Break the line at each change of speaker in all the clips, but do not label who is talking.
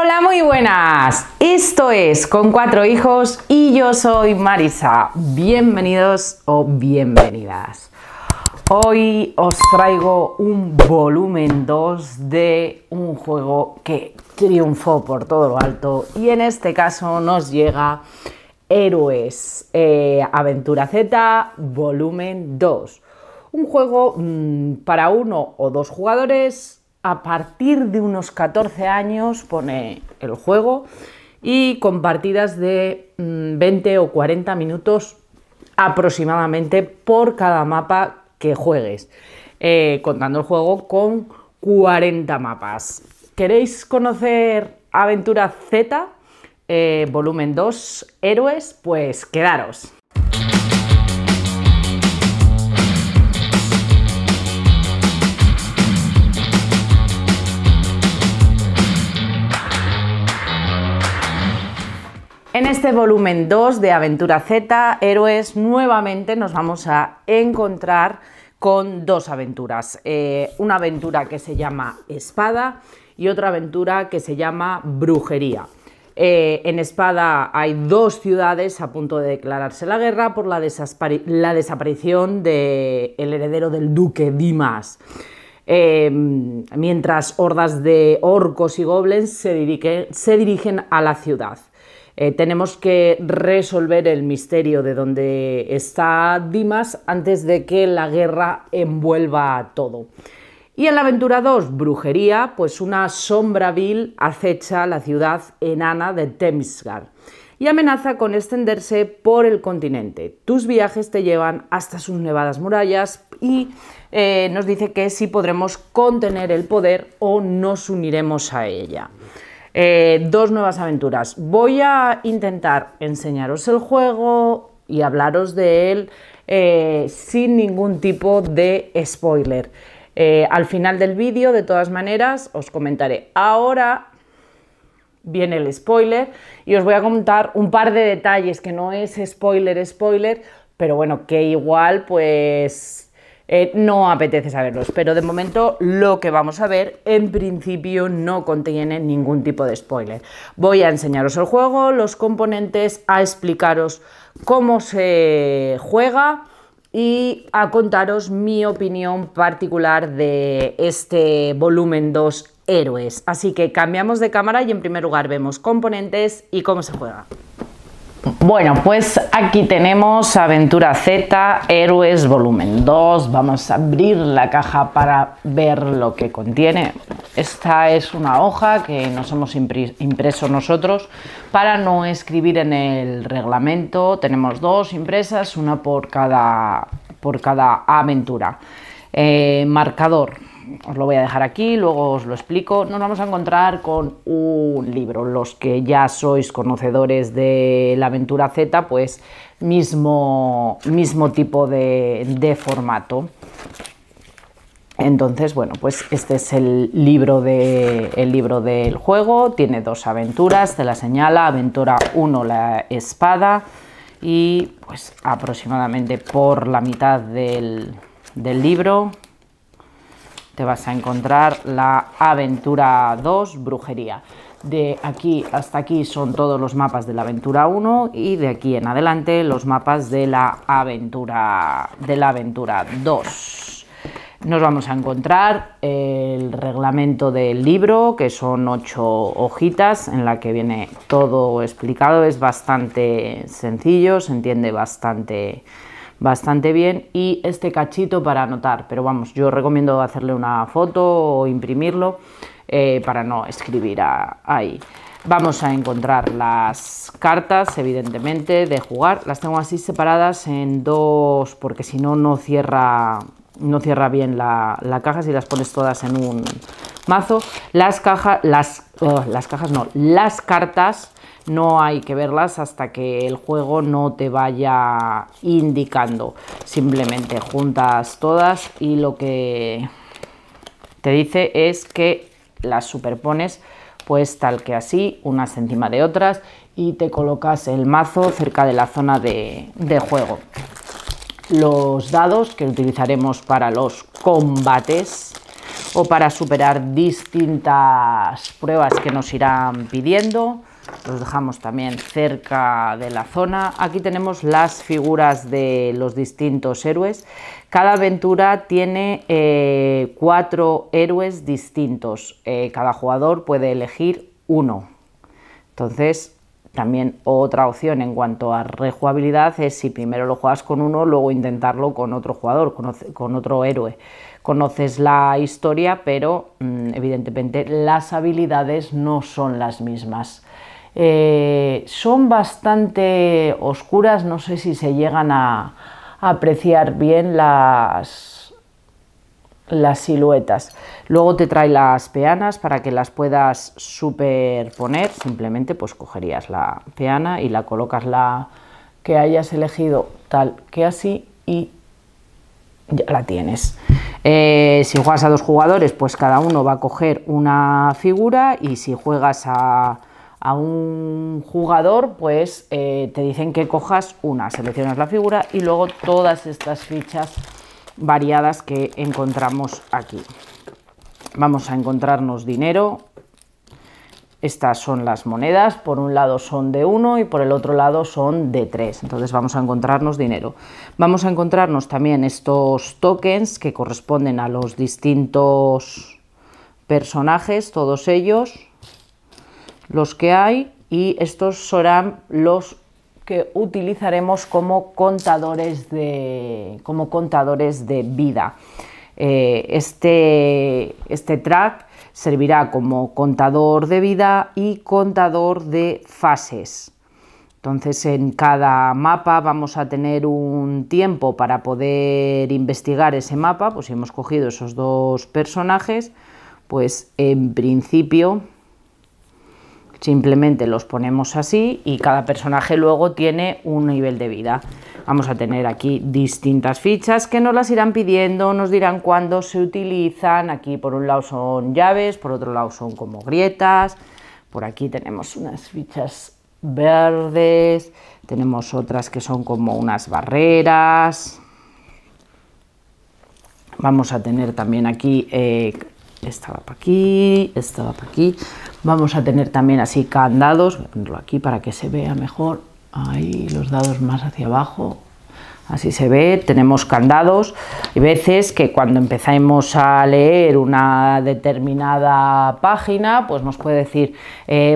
Hola, muy buenas. Esto es Con Cuatro Hijos y yo soy Marisa. Bienvenidos o bienvenidas. Hoy os traigo un volumen 2 de un juego que triunfó por todo lo alto y en este caso nos llega Héroes Aventura Z volumen 2. Un juego para uno o dos jugadores. A partir de unos 14 años pone el juego y con partidas de 20 o 40 minutos aproximadamente por cada mapa que juegues, contando el juego con 40 mapas. ¿Queréis conocer Aventura Z, volumen 2, Héroes? Pues quedaros. En este volumen 2 de Aventura Z, Héroes, nuevamente nos vamos a encontrar con dos aventuras. Una aventura que se llama Espada y otra aventura que se llama Brujería. En Espada hay dos ciudades a punto de declararse la guerra por la desaparición del heredero del duque Dimas. Mientras hordas de orcos y goblins se dirigen a la ciudad. Tenemos que resolver el misterio de dónde está Dimas antes de que la guerra envuelva todo. Y en la aventura 2, Brujería, pues una sombra vil acecha la ciudad enana de Temsgar y amenaza con extenderse por el continente. Tus viajes te llevan hasta sus nevadas murallas y nos dice que sí podremos contener el poder o nos uniremos a ella. Dos nuevas aventuras. Voy a intentar enseñaros el juego y hablaros de él sin ningún tipo de spoiler. Al final del vídeo, de todas maneras, os comentaré. Ahora viene el spoiler y os voy a contar un par de detalles que no es spoiler, pero bueno, que igual pues no apetece saberlos, pero de momento lo que vamos a ver en principio no contiene ningún tipo de spoiler. Voy a enseñaros el juego, los componentes, a explicaros cómo se juega y a contaros mi opinión particular de este volumen 2 Héroes. Así que cambiamos de cámara y en primer lugar vemos componentes y cómo se juega. Bueno, pues aquí tenemos Aventura Z, Héroes, volumen 2. Vamos a abrir la caja para ver lo que contiene. Esta es una hoja que nos hemos impreso nosotros para no escribir en el reglamento. Tenemos dos impresas, una por cada aventura. Marcador. Os lo voy a dejar aquí, luego os lo explico. Nos vamos a encontrar con un libro. Los que ya sois conocedores de la Aventura Z, pues mismo tipo de formato. Entonces, bueno, pues este es el libro del juego. Tiene dos aventuras, te la señala. Aventura 1, la espada. Y pues aproximadamente por la mitad del libro te vas a encontrar la aventura 2, Brujería. De aquí hasta aquí son todos los mapas de la aventura 1 y de aquí en adelante los mapas de la aventura 2. Nos vamos a encontrar el reglamento del libro, que son 8 hojitas en la que viene todo explicado. Es bastante sencillo, se entiende bastante bien, y este cachito para anotar, pero vamos, yo recomiendo hacerle una foto o imprimirlo para no escribir ahí. Vamos a encontrar las cartas, evidentemente, de jugar. Las tengo así separadas en dos porque si no, no cierra bien la caja si las pones todas en un mazo. Las cartas no hay que verlas hasta que el juego no te vaya indicando. Simplemente juntas todas y lo que te dice es que las superpones pues tal que así, unas encima de otras, y te colocas el mazo cerca de la zona de juego. Los dados que utilizaremos para los combates o para superar distintas pruebas que nos irán pidiendo. Los dejamos también cerca de la zona. Aquí tenemos las figuras de los distintos héroes. Cada aventura tiene 4 héroes distintos. Cada jugador puede elegir uno. Entonces, también otra opción en cuanto a rejugabilidad es si primero lo juegas con uno, luego intentarlo con otro jugador, con otro héroe. Conoces la historia, pero evidentemente las habilidades no son las mismas. Son bastante oscuras, no sé si se llegan a apreciar bien las siluetas. Luego te trae las peanas para que las puedas superponer. Simplemente pues cogerías la peana y la colocas la que hayas elegido tal que así y ya la tienes. Si juegas a 2 jugadores, pues cada uno va a coger una figura, y si juegas a un jugador, pues te dicen que cojas una, seleccionas la figura y luego todas estas fichas variadas que encontramos aquí. Vamos a encontrarnos dinero. Estas son las monedas, por un lado son de 1 y por el otro lado son de 3, entonces vamos a encontrarnos dinero. Vamos a encontrarnos también estos tokens que corresponden a los distintos personajes, todos ellos, los que hay, y estos serán los que utilizaremos como contadores de vida. Este track servirá como contador de vida y contador de fases. Entonces, en cada mapa vamos a tener un tiempo para poder investigar ese mapa. Pues si hemos cogido esos 2 personajes, pues en principio simplemente los ponemos así y cada personaje luego tiene un nivel de vida. Vamos a tener aquí distintas fichas que nos las irán pidiendo, nos dirán cuándo se utilizan. Aquí por un lado son llaves, por otro lado son como grietas. Por aquí tenemos unas fichas verdes, tenemos otras que son como unas barreras. Vamos a tener también aquí, esta va para aquí, esta va para aquí. Vamos a tener también así candados, voy a ponerlo aquí para que se vea mejor. Ahí los dados más hacia abajo, así se ve. Tenemos candados. Hay veces que cuando empezamos a leer una determinada página, pues nos puede decir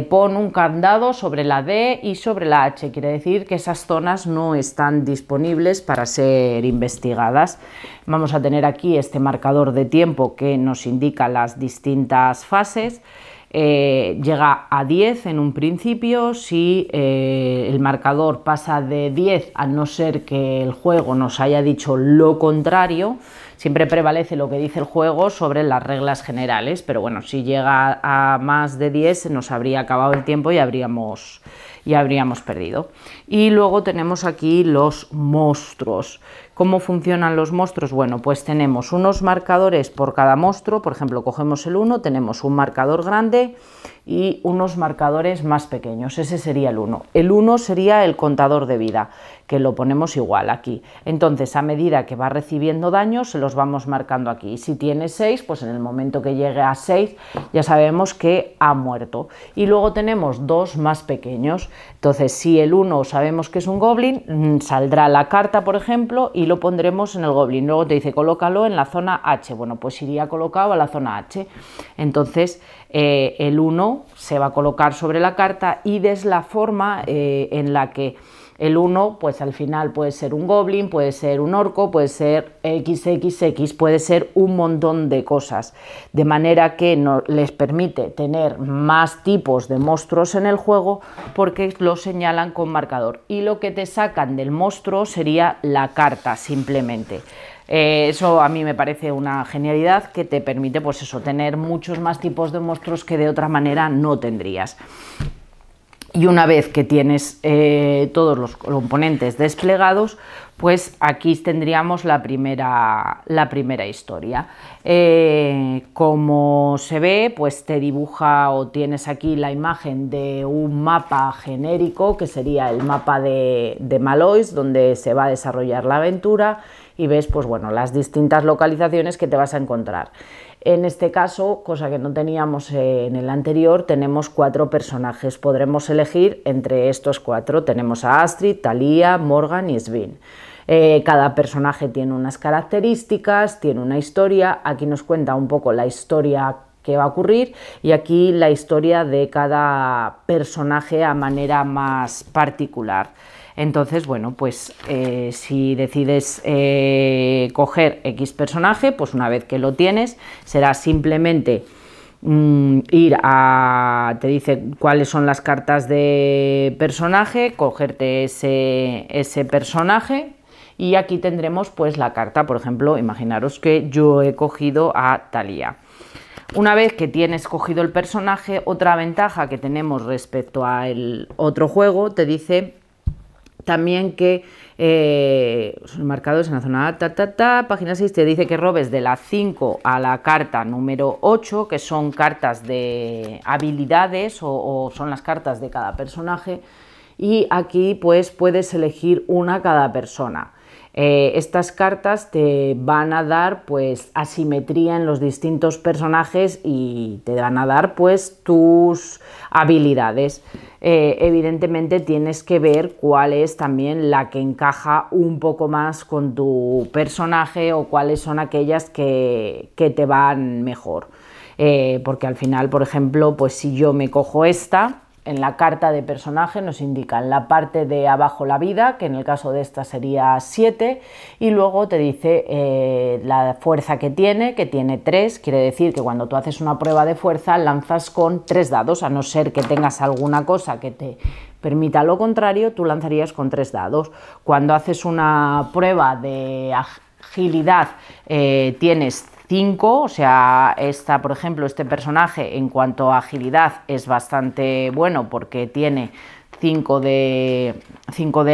pon un candado sobre la D y sobre la H. Quiere decir que esas zonas no están disponibles para ser investigadas. Vamos a tener aquí este marcador de tiempo que nos indica las distintas fases. Llega a 10 en un principio. Si el marcador pasa de 10, a no ser que el juego nos haya dicho lo contrario, siempre prevalece lo que dice el juego sobre las reglas generales, pero bueno, si llega a más de 10 se nos habría acabado el tiempo y habríamos perdido. Y luego tenemos aquí los monstruos. ¿Cómo funcionan los monstruos? Bueno, pues tenemos unos marcadores por cada monstruo. Por ejemplo, cogemos el 1, tenemos un marcador grande y unos marcadores más pequeños. Ese sería el 1. El 1 sería el contador de vida, que lo ponemos igual aquí. Entonces, a medida que va recibiendo daño, se los vamos marcando aquí. Y si tiene 6, pues en el momento que llegue a 6 ya sabemos que ha muerto. Y luego tenemos 2 más pequeños. Entonces, si el 1 sabemos que es un goblin, saldrá la carta, por ejemplo, y lo pondremos en el goblin. Luego te dice colócalo en la zona H. Bueno, pues iría colocado a la zona H. Entonces, el 1 se va a colocar sobre la carta y es la forma en la que el 1, pues al final puede ser un goblin, puede ser un orco, puede ser XXX, puede ser un montón de cosas, de manera que les permite tener más tipos de monstruos en el juego porque lo señalan con marcador, y lo que te sacan del monstruo sería la carta simplemente. Eso a mí me parece una genialidad que te permite, pues eso, tener muchos más tipos de monstruos que de otra manera no tendrías. Y una vez que tienes todos los componentes desplegados, pues aquí tendríamos la primera historia. Como se ve, pues te dibuja o tienes aquí la imagen de un mapa genérico, que sería el mapa de Malois, donde se va a desarrollar la aventura, y ves pues bueno, las distintas localizaciones que te vas a encontrar. En este caso, cosa que no teníamos en el anterior, tenemos 4 personajes. Podremos elegir entre estos 4. Tenemos a Astrid, Thalia, Morgan y Sven. Cada personaje tiene unas características, tiene una historia. Aquí nos cuenta un poco la historia que va a ocurrir y aquí la historia de cada personaje a manera más particular. Entonces, bueno, pues si decides coger X personaje, pues una vez que lo tienes, será simplemente ir a, te dice cuáles son las cartas de personaje, cogerte ese personaje, y aquí tendremos pues la carta. Por ejemplo, imaginaros que yo he cogido a Thalia. Una vez que tienes cogido el personaje, otra ventaja que tenemos respecto al otro juego, te dice también que son marcados en la zona A, página 6, te dice que robes de la 5 a la carta número 8, que son cartas de habilidades o son las cartas de cada personaje, y aquí pues puedes elegir una cada persona. Estas cartas te van a dar pues asimetría en los distintos personajes y te van a dar pues tus habilidades. Evidentemente tienes que ver cuál es también la que encaja un poco más con tu personaje o cuáles son aquellas que te van mejor. Porque al final, por ejemplo, pues si yo me cojo esta, en la carta de personaje nos indica en la parte de abajo la vida, que en el caso de esta sería 7, y luego te dice la fuerza que tiene 3, quiere decir que cuando tú haces una prueba de fuerza lanzas con 3 dados, a no ser que tengas alguna cosa que te permita lo contrario, tú lanzarías con 3 dados. Cuando haces una prueba de agilidad tienes 5, o sea, por ejemplo, este personaje en cuanto a agilidad es bastante bueno porque tiene 5 de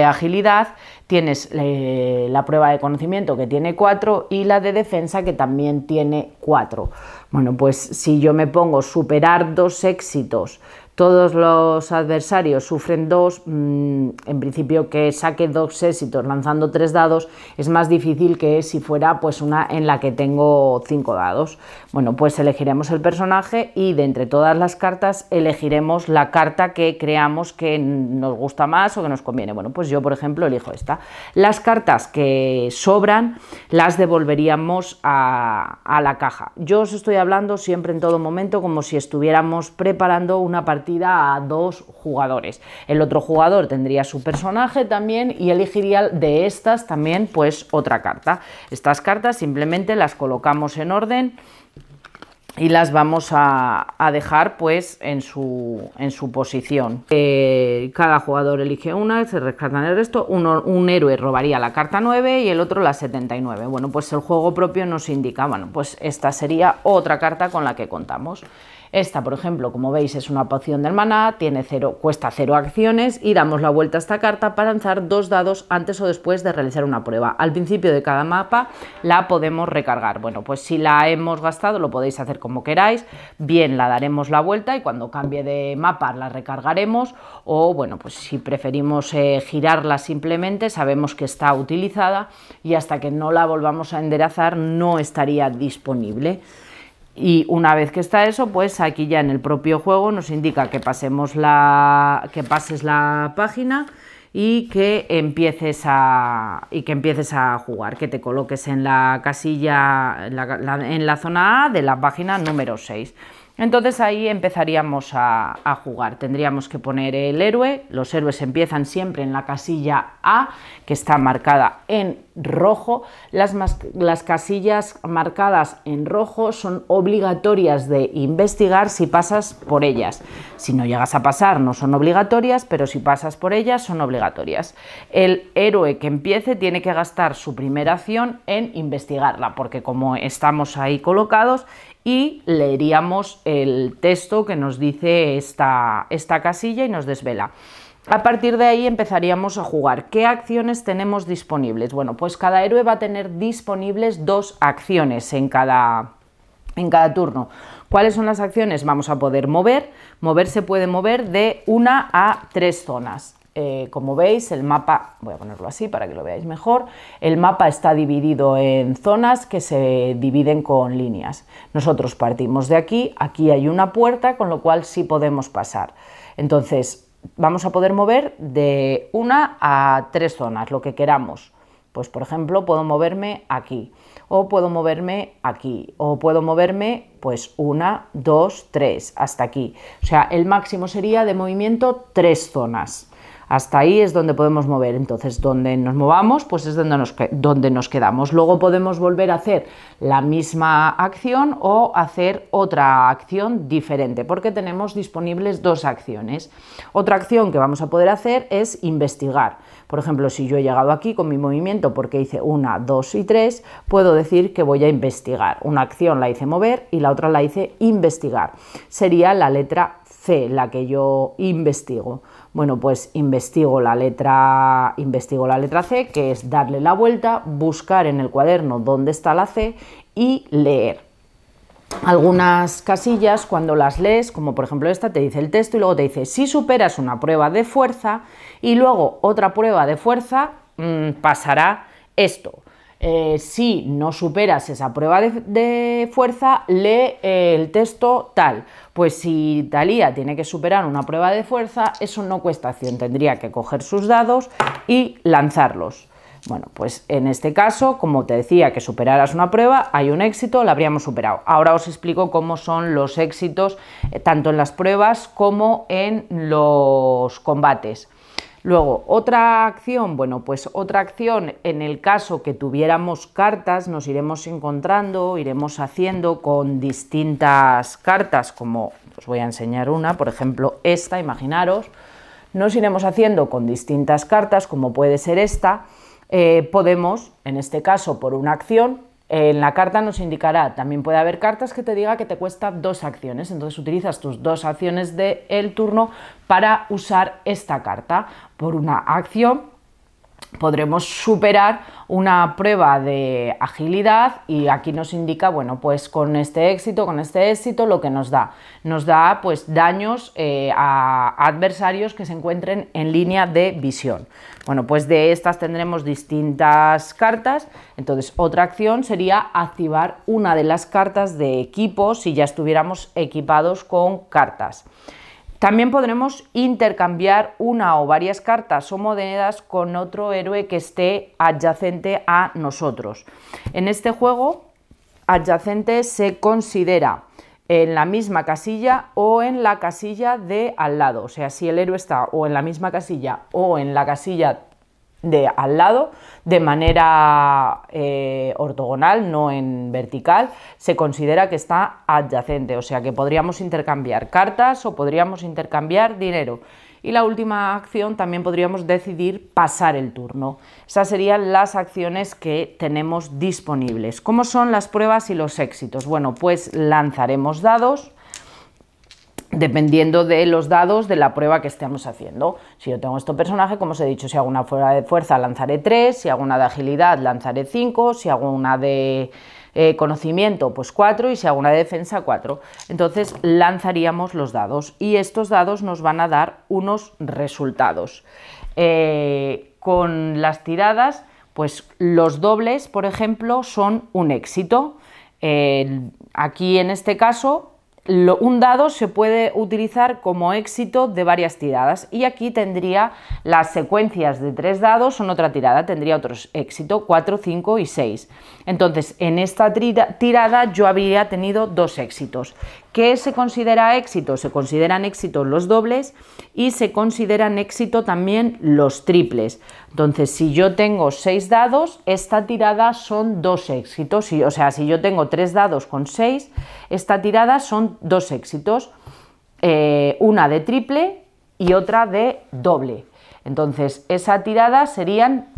agilidad. Tienes la prueba de conocimiento que tiene 4 y la de defensa que también tiene 4. Bueno, pues si yo me pongo superar 2 éxitos, todos los adversarios sufren 2, en principio que saque 2 éxitos lanzando 3 dados es más difícil que si fuera pues una en la que tengo 5 dados. Bueno, pues elegiremos el personaje y de entre todas las cartas elegiremos la carta que creamos que nos gusta más o que nos conviene. Bueno, pues yo por ejemplo elijo esta. Las cartas que sobran las devolveríamos a la caja. Yo os estoy hablando siempre en todo momento como si estuviéramos preparando una partida a 2 jugadores. El otro jugador tendría su personaje también y elegiría de estas también pues otra carta. Estas cartas simplemente las colocamos en orden y las vamos a dejar pues en su posición. Cada jugador elige una, se rescatan el resto. Un héroe robaría la carta 9 y el otro la 79. Bueno, pues el juego propio nos indica, bueno, pues esta sería otra carta con la que contamos. Esta, por ejemplo, como veis, es una poción del maná, cuesta 0 acciones y damos la vuelta a esta carta para lanzar 2 dados antes o después de realizar una prueba. Al principio de cada mapa la podemos recargar. Bueno, pues si la hemos gastado lo podéis hacer como queráis, bien la daremos la vuelta y cuando cambie de mapa la recargaremos, o bueno, pues si preferimos girarla simplemente, sabemos que está utilizada y hasta que no la volvamos a enderezar no estaría disponible. Y una vez que está eso, pues aquí ya en el propio juego nos indica que pases la página y que empieces a jugar, que te coloques en la casilla, en la zona A de la página número 6. Entonces ahí empezaríamos a jugar. Tendríamos que poner el héroe. Los héroes empiezan siempre en la casilla A, que está marcada en rojo. Las casillas marcadas en rojo son obligatorias de investigar si pasas por ellas. Si no llegas a pasar no son obligatorias, pero si pasas por ellas son obligatorias. El héroe que empiece tiene que gastar su primera acción en investigarla, porque como estamos ahí colocados, y leeríamos el texto que nos dice esta casilla y nos desvela. A partir de ahí empezaríamos a jugar. ¿Qué acciones tenemos disponibles? Bueno, pues cada héroe va a tener disponibles 2 acciones en cada turno. ¿Cuáles son las acciones? Vamos a poder mover. Mover se puede mover de 1 a 3 zonas. Como veis, el mapa, voy a ponerlo así para que lo veáis mejor, el mapa está dividido en zonas que se dividen con líneas. Nosotros partimos de aquí, aquí hay una puerta, con lo cual sí podemos pasar. Entonces, vamos a poder mover de 1 a 3 zonas, lo que queramos. Pues, por ejemplo, puedo moverme aquí, o puedo moverme aquí, o puedo moverme, pues, 1, 2, 3, hasta aquí. O sea, el máximo sería de movimiento 3 zonas. Hasta ahí es donde podemos mover, entonces donde nos movamos pues es donde nos quedamos. Luego podemos volver a hacer la misma acción o hacer otra acción diferente, porque tenemos disponibles 2 acciones. Otra acción que vamos a poder hacer es investigar. Por ejemplo, si yo he llegado aquí con mi movimiento porque hice 1, 2 y 3, puedo decir que voy a investigar. Una acción la hice mover y la otra la hice investigar. Sería la letra C, la que yo investigo. Bueno, pues investigo la letra C, que es darle la vuelta, buscar en el cuaderno dónde está la C y leer. Algunas casillas, cuando las lees, como por ejemplo esta, te dice el texto y luego te dice si superas una prueba de fuerza y luego otra prueba de fuerza, pasará esto. Si no superas esa prueba de fuerza, lee el texto tal. Pues si Thalía tiene que superar una prueba de fuerza, eso no cuesta acción, tendría que coger sus dados y lanzarlos. Bueno, pues en este caso, como te decía que superaras una prueba, hay un éxito, la habríamos superado. Ahora os explico cómo son los éxitos, tanto en las pruebas como en los combates. Luego, otra acción, bueno, pues otra acción en el caso que tuviéramos cartas, nos iremos encontrando, iremos haciendo con distintas cartas, como os voy a enseñar una, por ejemplo esta, imaginaros, nos iremos haciendo con distintas cartas, como puede ser esta, podemos, en este caso por una acción, en la carta nos indicará, también puede haber cartas que te diga que te cuesta 2 acciones, entonces utilizas tus 2 acciones del turno para usar esta carta. Por una acción podremos superar una prueba de agilidad y aquí nos indica, bueno, pues con este éxito, lo que nos da pues daños a adversarios que se encuentren en línea de visión. Bueno, pues de estas tendremos distintas cartas, entonces otra acción sería activar una de las cartas de equipo si ya estuviéramos equipados con cartas. También podremos intercambiar una o varias cartas o monedas con otro héroe que esté adyacente a nosotros. En este juego, adyacente se considera en la misma casilla o en la casilla de al lado. O sea, si el héroe está o en la misma casilla o en la casilla de al lado, de manera ortogonal, no en vertical, se considera que está adyacente, o sea que podríamos intercambiar cartas o podríamos intercambiar dinero. Y la última acción también podríamos decidir pasar el turno. Esas serían las acciones que tenemos disponibles. ¿Cómo son las pruebas y los éxitos? Bueno, pues lanzaremos dados, dependiendo de los dados de la prueba que estemos haciendo. Si yo tengo este personaje, como os he dicho, si hago una prueba de fuerza lanzaré 3, si hago una de agilidad lanzaré 5, si hago una de conocimiento pues 4 y si hago una de defensa 4. Entonces lanzaríamos los dados y estos dados nos van a dar unos resultados. Con las tiradas, pues los dobles, por ejemplo, son un éxito. Aquí en este caso, un dado se puede utilizar como éxito de varias tiradas y aquí tendría las secuencias de 3 dados, son otra tirada, tendría otros éxito, 4, 5 y 6. Entonces, en esta tirada yo habría tenido 2 éxitos. ¿Qué se considera éxito? Se consideran éxitos los dobles y se consideran éxito también los triples. Entonces, si yo tengo 6 dados, esta tirada son 2 éxitos. O sea, si yo tengo 3 dados con 6, esta tirada son 2 éxitos. Una de triple y otra de doble. Entonces, esa tirada serían,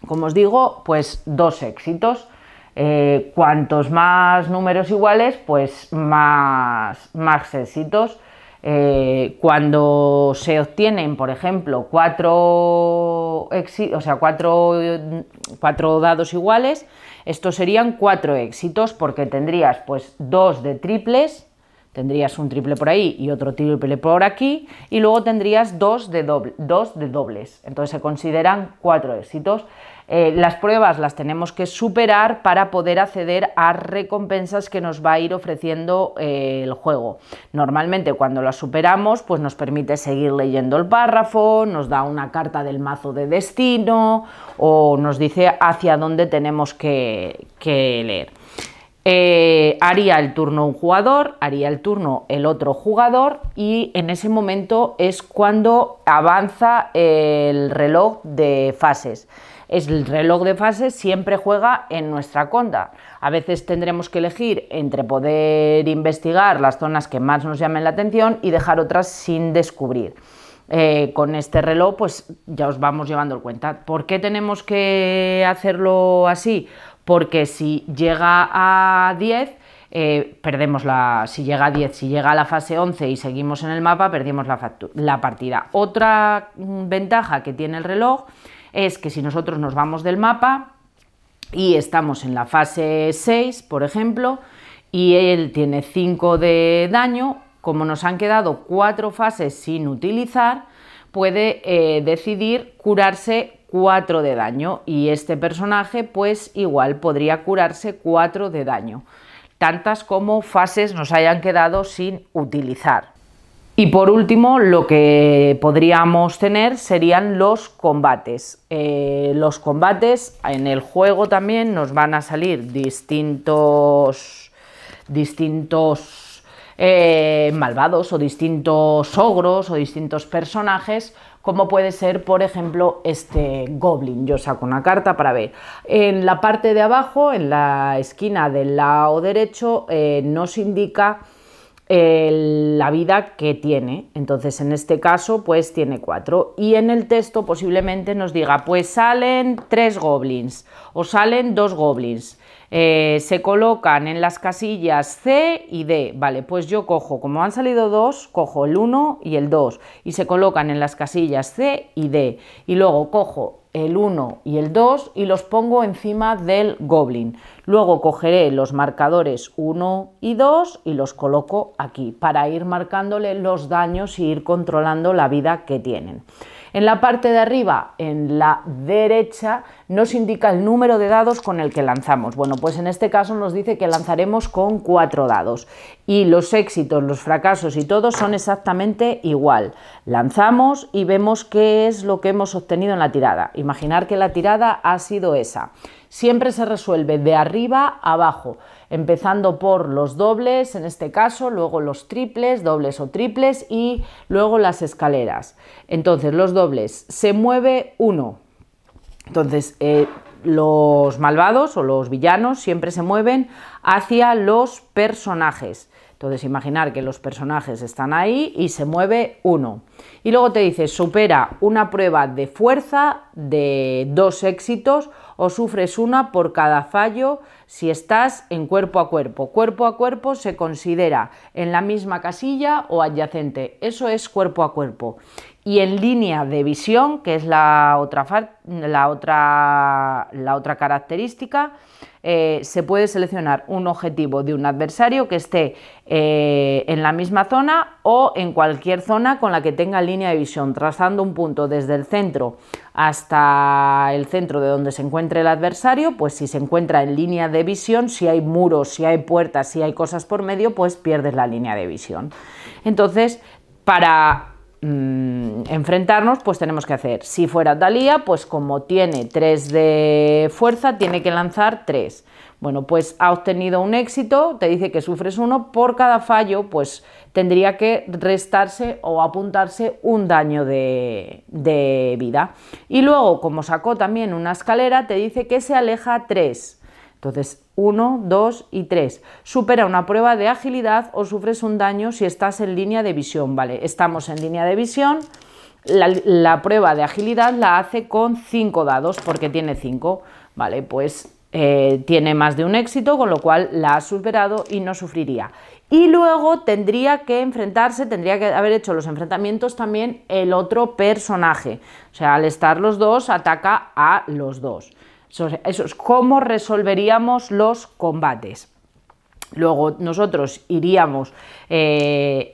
como os digo, pues 2 éxitos. Cuantos más números iguales, pues más éxitos. Cuando se obtienen, por ejemplo, cuatro dados iguales, estos serían 4 éxitos, porque tendrías pues 2 de triples, tendrías un triple por ahí y otro triple por aquí, y luego tendrías 2 de dobles, entonces se consideran 4 éxitos. Las pruebas las tenemos que superar para poder acceder a recompensas que nos va a ir ofreciendo el juego. Normalmente cuando las superamos pues nos permite seguir leyendo el párrafo, nos da una carta del mazo de destino o nos dice hacia dónde tenemos que leer. Haría el turno un jugador, haría el turno el otro jugador, y en ese momento es cuando avanza el reloj de fases. El reloj de fases siempre juega en nuestra contra. A veces tendremos que elegir entre poder investigar las zonas que más nos llamen la atención y dejar otras sin descubrir. Con este reloj pues ya os vamos llevando el cuenta. ¿Por qué tenemos que hacerlo así? Porque si llega a 10, perdemos si llega a 10, si llega a la fase 11 y seguimos en el mapa, perdimos la partida. Otra ventaja que tiene el reloj es que si nosotros nos vamos del mapa y estamos en la fase 6, por ejemplo, y él tiene 5 de daño, como nos han quedado 4 fases sin utilizar, puede decidir curarse 4 de daño, y este personaje pues igual podría curarse 4 de daño, tantas como fases nos hayan quedado sin utilizar. Y por último, lo que podríamos tener serían los combates. Los combates en el juego también nos van a salir distintos malvados o distintos ogros o distintos personajes, como puede ser, por ejemplo, este Goblin. Yo saco una carta para ver. En la parte de abajo, en la esquina del lado derecho, nos indica la vida que tiene. Entonces en este caso pues tiene 4, y en el texto posiblemente nos diga pues salen 3 goblins o salen 2 goblins, se colocan en las casillas C y D. Vale, pues yo cojo, como han salido 2, cojo el 1 y el 2 y se colocan en las casillas C y D, y luego cojo el 1 y el 2 y los pongo encima del goblin. Luego cogeré los marcadores 1 y 2 y los coloco aquí para ir marcándole los daños y ir controlando la vida que tienen. En la parte de arriba, en la derecha, nos indica el número de dados con el que lanzamos. Bueno, pues en este caso nos dice que lanzaremos con 4 dados y los éxitos, los fracasos y todo son exactamente igual. Lanzamos y vemos qué es lo que hemos obtenido en la tirada. Imaginar que la tirada ha sido esa. Siempre se resuelve de arriba a abajo, empezando por los dobles, en este caso, luego los triples, dobles o triples, y luego las escaleras. Entonces, los dobles, se mueve 1. Entonces, los malvados o los villanos siempre se mueven hacia los personajes. Entonces, imaginar que los personajes están ahí y se mueve 1. Y luego te dice, supera una prueba de fuerza de 2 éxitos o sufres una por cada fallo si estás en cuerpo a cuerpo. Cuerpo a cuerpo se considera en la misma casilla o adyacente. Eso es cuerpo a cuerpo. Y en línea de visión, que es la otra característica, se puede seleccionar un objetivo de un adversario que esté en la misma zona o en cualquier zona con la que tenga línea de visión, trazando un punto desde el centro hasta el centro de donde se encuentre el adversario. Pues si se encuentra en línea de visión, si hay muros, si hay puertas, si hay cosas por medio, pues pierdes la línea de visión. Entonces, para enfrentarnos, pues tenemos que hacer, si fuera Thalía, pues como tiene 3 de fuerza, tiene que lanzar 3. Bueno, pues ha obtenido un éxito, te dice que sufres 1, por cada fallo, pues tendría que restarse o apuntarse un daño de vida. Y luego, como sacó también una escalera, te dice que se aleja 3. Entonces, 1, 2 y 3. Supera una prueba de agilidad o sufres un daño si estás en línea de visión. Vale, estamos en línea de visión. La prueba de agilidad la hace con 5 dados porque tiene 5. Vale, pues tiene más de un éxito, con lo cual la ha superado y no sufriría. Y luego tendría que haber hecho los enfrentamientos también el otro personaje. O sea, al estar los dos, ataca a los dos. Eso es cómo resolveríamos los combates. Luego nosotros iríamos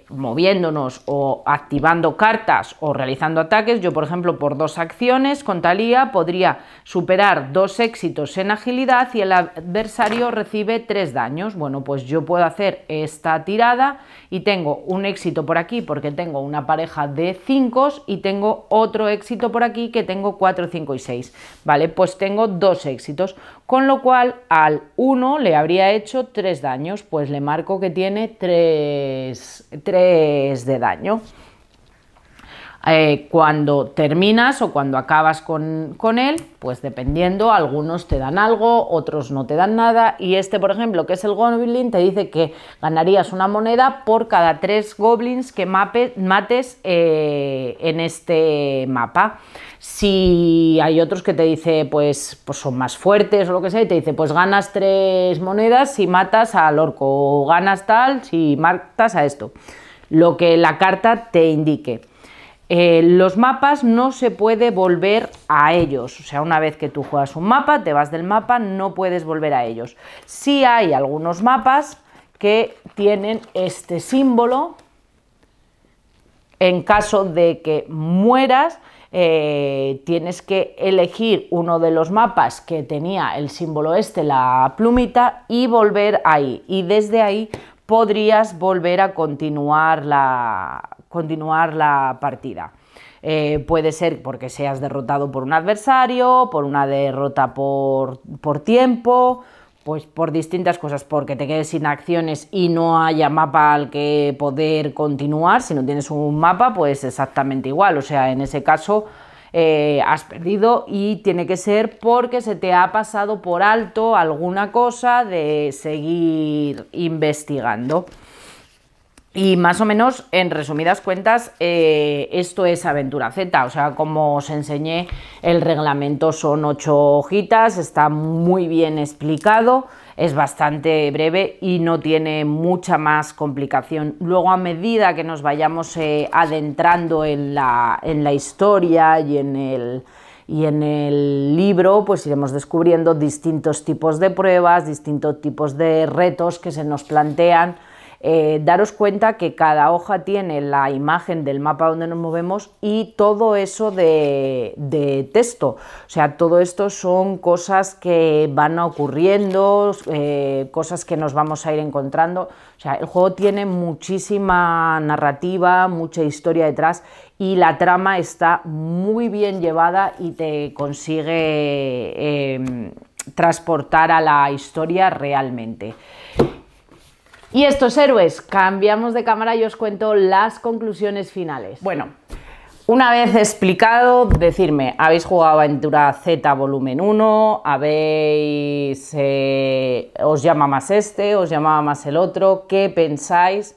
moviéndonos o activando cartas o realizando ataques. Yo, por ejemplo, por 2 acciones con Thalía podría superar 2 éxitos en agilidad y el adversario recibe 3 daños. Bueno, pues yo puedo hacer esta tirada y tengo un éxito por aquí porque tengo una pareja de 5 y tengo otro éxito por aquí que tengo 4, 5 y 6. Vale, pues tengo 2 éxitos, con lo cual al 1 le habría hecho 3 daños. Pues le marco que tiene 3 de daño. Cuando terminas o cuando acabas con él, pues dependiendo, algunos te dan algo, otros no te dan nada, y este, por ejemplo, que es el Goblin, te dice que ganarías una moneda por cada 3 goblins que mates en este mapa. Si hay otros que te dice pues son más fuertes o lo que sea, y te dice pues ganas 3 monedas si matas al orco, o ganas tal si matas a esto, lo que la carta te indique. Los mapas no se puede volver a ellos, o sea, una vez que tú juegas un mapa, te vas del mapa, no puedes volver a ellos. Sí hay algunos mapas que tienen este símbolo. En caso de que mueras, tienes que elegir uno de los mapas que tenía el símbolo este, la plumita, y volver ahí, y desde ahí podrías volver a continuar la partida. Puede ser porque seas derrotado por un adversario, por una derrota por tiempo, pues por distintas cosas, porque te quedes sin acciones y no haya mapa al que poder continuar. Si no tienes un mapa, pues exactamente igual, o sea, en ese caso has perdido, y tiene que ser porque se te ha pasado por alto alguna cosa de seguir investigando. Y más o menos, en resumidas cuentas, esto es Aventura Z. O sea, como os enseñé, el reglamento son 8 hojitas, está muy bien explicado, es bastante breve y no tiene mucha más complicación. Luego, a medida que nos vayamos adentrando en la historia y en el libro, pues iremos descubriendo distintos tipos de pruebas, distintos tipos de retos que se nos plantean. Daros cuenta que cada hoja tiene la imagen del mapa donde nos movemos y todo eso de texto. O sea, todo esto son cosas que van ocurriendo, cosas que nos vamos a ir encontrando. O sea, el juego tiene muchísima narrativa, mucha historia detrás, y la trama está muy bien llevada y te consigue transportar a la historia realmente. Y estos héroes, cambiamos de cámara y os cuento las conclusiones finales. Bueno, una vez explicado, decirme, ¿habéis jugado Aventura Z volumen 1? ¿Os llama más este? ¿Os llamaba más el otro? ¿Qué pensáis?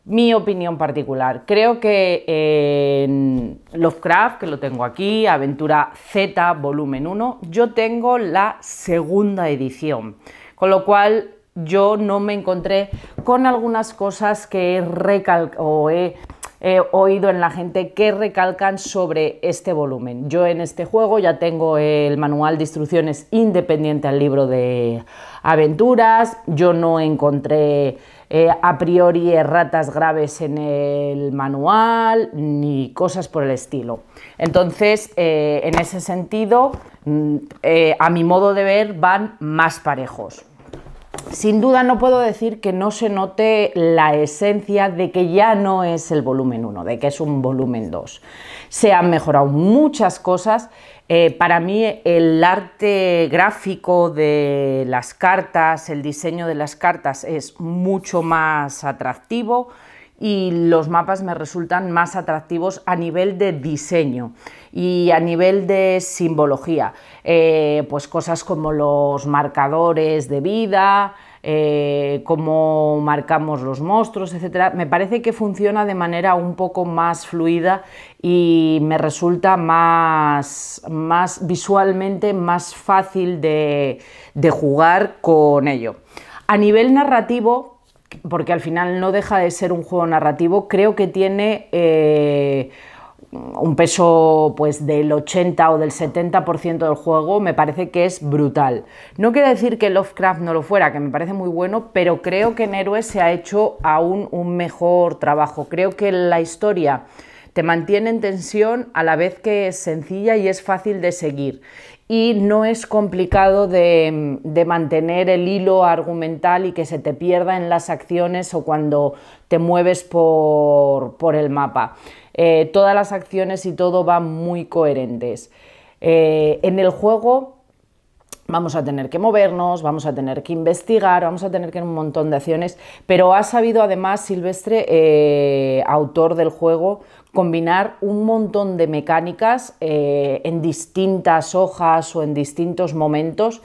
Mi opinión particular, creo que en Lovecraft, que lo tengo aquí, Aventura Z volumen 1, yo tengo la segunda edición, con lo cual yo no me encontré con algunas cosas que he oído en la gente que recalcan sobre este volumen. Yo en este juego ya tengo el manual de instrucciones independiente al libro de aventuras, yo no encontré a priori erratas graves en el manual ni cosas por el estilo. Entonces, en ese sentido, a mi modo de ver, van más parejos. Sin duda no puedo decir que no se note la esencia de que ya no es el volumen 1, de que es un volumen 2. Se han mejorado muchas cosas. Para mí el arte gráfico de las cartas, el diseño de las cartas es mucho más atractivo, y los mapas me resultan más atractivos a nivel de diseño y a nivel de simbología, pues cosas como los marcadores de vida, cómo marcamos los monstruos, etcétera. Me parece que funciona de manera un poco más fluida y me resulta más visualmente más fácil de jugar con ello. A nivel narrativo, porque al final no deja de ser un juego narrativo, creo que tiene un peso pues del 80 o del 70% del juego, me parece que es brutal. No quiere decir que Lovecraft no lo fuera, que me parece muy bueno, pero creo que en Héroes se ha hecho aún un mejor trabajo. Creo que la historia te mantiene en tensión a la vez que es sencilla y es fácil de seguir. Y no es complicado de mantener el hilo argumental y que se te pierda en las acciones o cuando te mueves por el mapa. Todas las acciones y todo van muy coherentes. En el juego vamos a tener que movernos, vamos a tener que investigar, vamos a tener que hacer un montón de acciones, pero ha sabido además Silvestre, autor del juego, combinar un montón de mecánicas en distintas hojas o en distintos momentos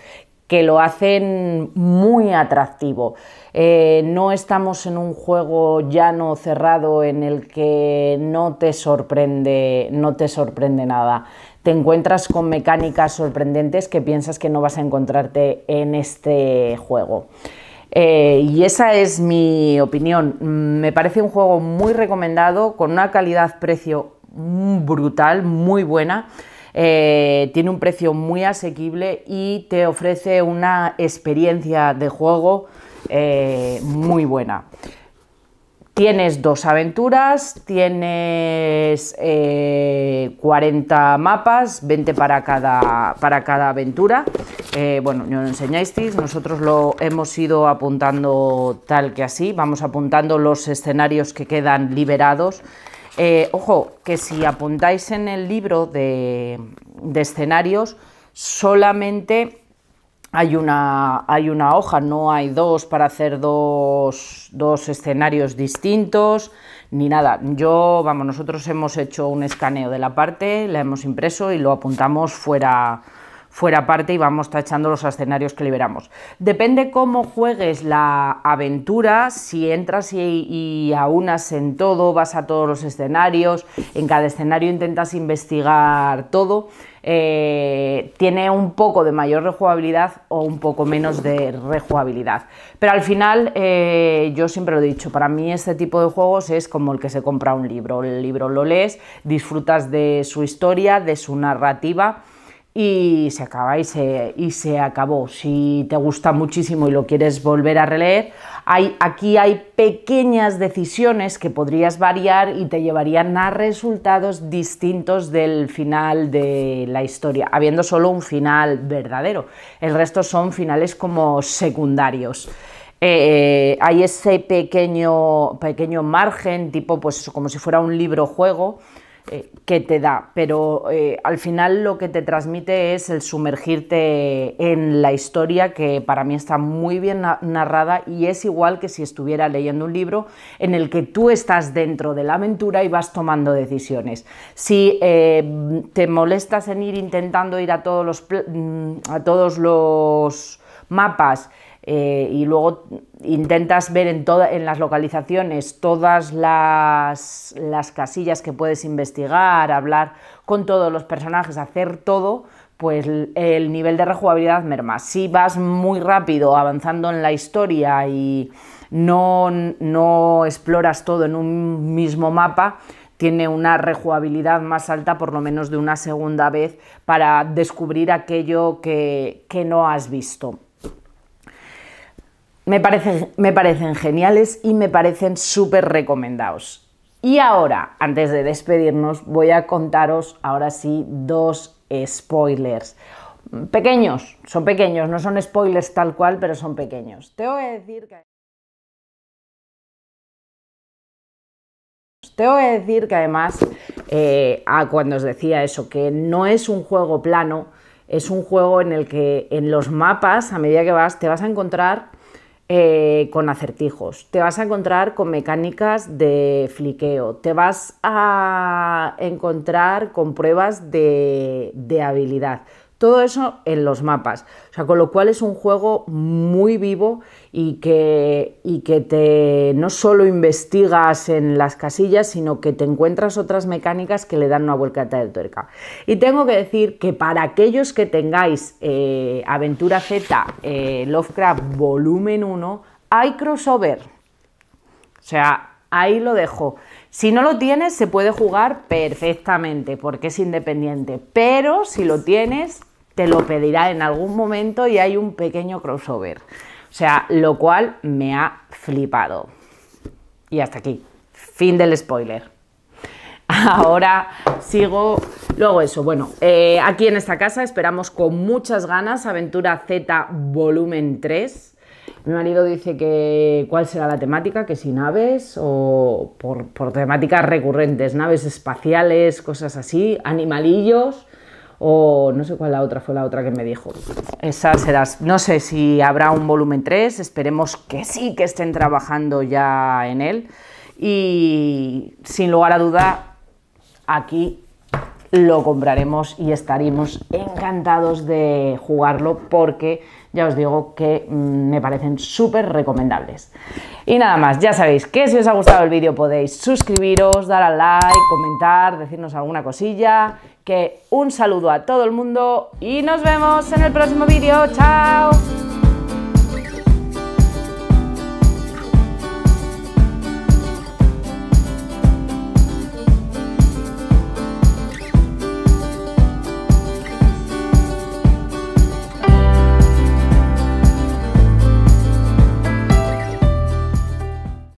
que lo hacen muy atractivo. No estamos en un juego llano, cerrado, en el que no te sorprende nada. Te encuentras con mecánicas sorprendentes que piensas que no vas a encontrarte en este juego. Y esa es mi opinión. Me parece un juego muy recomendado, con una calidad-precio brutal, muy buena. Tiene un precio muy asequible y te ofrece una experiencia de juego muy buena. Tienes 2 aventuras, tienes 40 mapas, 20 para cada aventura. Bueno, no lo enseñasteis, nosotros lo hemos ido apuntando tal que así, vamos apuntando los escenarios que quedan liberados. Ojo, que si apuntáis en el libro de escenarios, solamente hay una hoja, no hay 2 para hacer dos escenarios distintos, ni nada. Nosotros hemos hecho un escaneo de la parte, la hemos impreso y lo apuntamos fuera parte y vamos tachando los escenarios que liberamos. Depende cómo juegues la aventura, si entras y aunas en todo, vas a todos los escenarios, en cada escenario intentas investigar todo, tiene un poco de mayor rejugabilidad o un poco menos de rejugabilidad. Pero al final, yo siempre lo he dicho, para mí este tipo de juegos es como el que se compra un libro. El libro lo lees, disfrutas de su historia, de su narrativa, y se acaba y se acabó. Si te gusta muchísimo y lo quieres volver a releer, aquí hay pequeñas decisiones que podrías variar y te llevarían a resultados distintos del final de la historia, habiendo solo un final verdadero. El resto son finales como secundarios. Hay ese pequeño margen, tipo pues como si fuera un libro-juego, que te da, pero al final lo que te transmite es el sumergirte en la historia, que para mí está muy bien narrada y es igual que si estuviera leyendo un libro en el que tú estás dentro de la aventura y vas tomando decisiones. Si te molestas en ir intentando ir a todos los mapas, y luego intentas ver en las localizaciones todas las casillas que puedes investigar, hablar con todos los personajes, hacer todo, pues el nivel de rejugabilidad merma. Si vas muy rápido avanzando en la historia y no exploras todo en un mismo mapa, tiene una rejugabilidad más alta, por lo menos de una segunda vez, para descubrir aquello que no has visto. Me parecen geniales y me parecen súper recomendados. Y ahora, antes de despedirnos, voy a contaros ahora sí 2 spoilers. Pequeños, son pequeños, no son spoilers tal cual, pero son pequeños. Te voy a decir que además, cuando os decía eso, que no es un juego plano, es un juego en el que en los mapas, a medida que vas, te vas a encontrar con acertijos, te vas a encontrar con mecánicas de fliqueo, te vas a encontrar con pruebas de habilidad. Todo eso en los mapas, o sea, con lo cual es un juego muy vivo y que no solo investigas en las casillas, sino que te encuentras otras mecánicas que le dan una vuelta de tuerca. Y tengo que decir que para aquellos que tengáis Aventura Z Lovecraft Volumen 1, hay crossover. O sea, ahí lo dejo. Si no lo tienes, se puede jugar perfectamente porque es independiente, pero si lo tienes, te lo pedirá en algún momento y hay un pequeño crossover. O sea, lo cual me ha flipado. Y hasta aquí. Fin del spoiler. Ahora sigo. Luego eso, bueno, aquí en esta casa esperamos con muchas ganas Aventura Z volumen 3. Mi marido dice que cuál será la temática, que si naves o por temáticas recurrentes, naves espaciales, cosas así, animalillos o no sé cuál fue la otra que me dijo. Esa será, no sé si habrá un volumen 3, esperemos que sí, que estén trabajando ya en él y sin lugar a duda aquí lo compraremos y estaremos encantados de jugarlo porque ya os digo que me parecen súper recomendables. Y nada más, ya sabéis que si os ha gustado el vídeo podéis suscribiros, dar al like, comentar, decirnos alguna cosilla, que un saludo a todo el mundo y nos vemos en el próximo vídeo. ¡Chao!